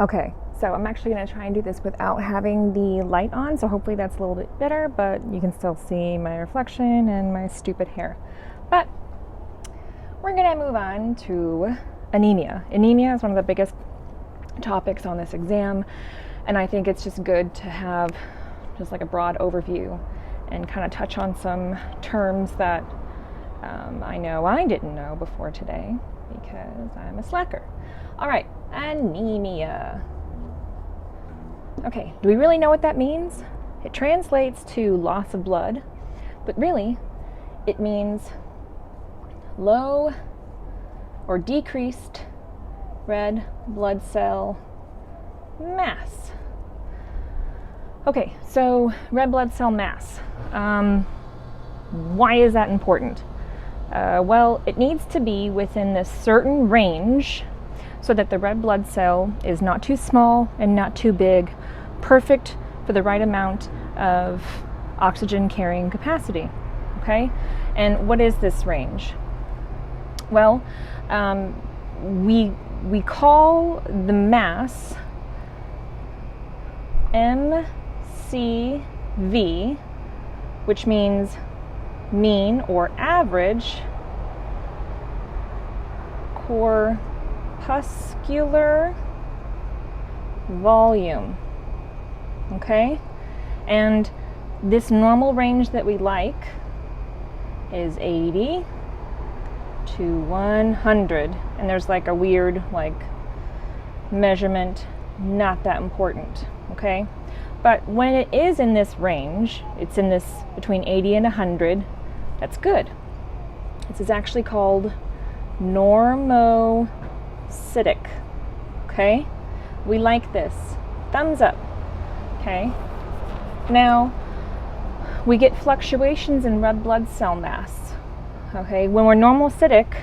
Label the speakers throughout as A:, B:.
A: Okay, so I'm actually going to try and do this without having the light on, so hopefully that's a little bit better, but you can still see my reflection and my stupid hair. But we're going to move on to anemia. Anemia is one of the biggest topics on this exam, and I think it's just good to have just like a broad overview and kind of touch on some terms that I know I didn't know before today because I'm a slacker. All right, anemia. Okay, do we really know what that means? It translates to loss of blood, but really it means low or decreased red blood cell mass. Okay, so red blood cell mass. Why is that important? Well, it needs to be within this certain range so that the red blood cell is not too small and not too big, perfect for the right amount of oxygen carrying capacity. Okay? And what is this range? Well, we call the mass MCV, which means mean or average corpuscular volume. Okay? And this normal range that we like is 80 to 100. And there's like a weird measurement, not that important. Okay? But when it is in this range, it's in this between 80 and 100, that's good. This is actually called Normocytic. Okay? We like this. Thumbs up. Okay? Now, we get fluctuations in red blood cell mass. Okay? When we're normocytic,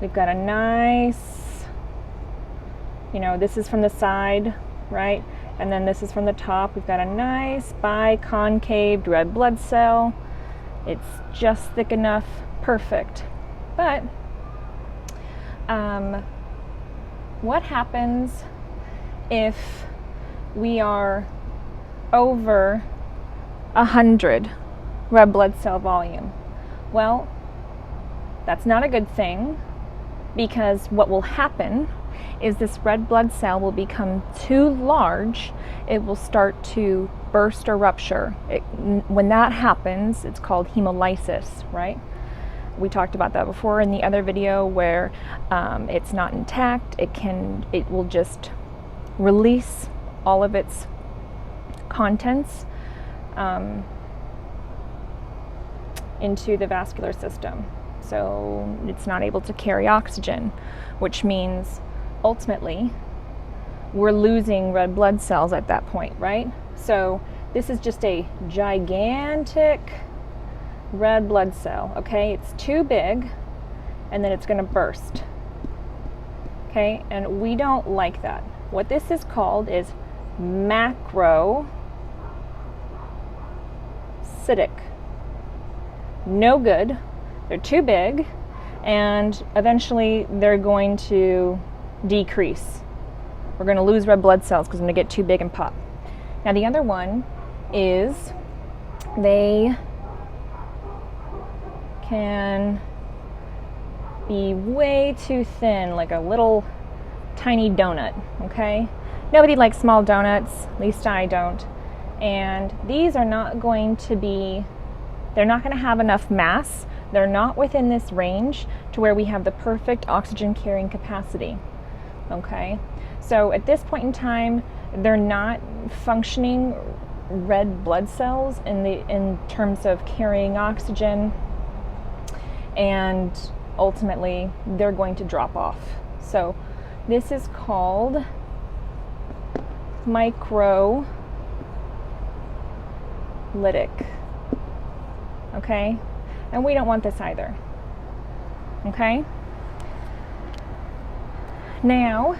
A: we've got a nice, this is from the side, right? And then this is from the top. We've got a nice biconcaved red blood cell. It's just thick enough, perfect. But what happens if we are over 100 red blood cell volume? Well, that's not a good thing, because what will happen is this red blood cell will become too large. It will start to burst or rupture. When that happens, it's called hemolysis, right? We talked about that before in the other video where it's not intact. It will just release all of its contents into the vascular system. So it's not able to carry oxygen, which means ultimately we're losing red blood cells at that point, right? So this is just a gigantic red blood cell, okay? It's too big, and then it's going to burst, okay? And we don't like that. What this is called is macrocytic. No good. They're too big, and eventually they're going to decrease. We're going to lose red blood cells because they're going to get too big and pop. Now the other one is they can be way too thin, like a little tiny donut, okay? Nobody likes small donuts, at least I don't. And these are not going to be, they're not going to have enough mass. They're not within this range to where we have the perfect oxygen carrying capacity, okay? So at this point in time, they're not functioning red blood cells in terms of carrying oxygen, and ultimately they're going to drop off. So this is called microcytic, okay? And we don't want this either, okay? Now,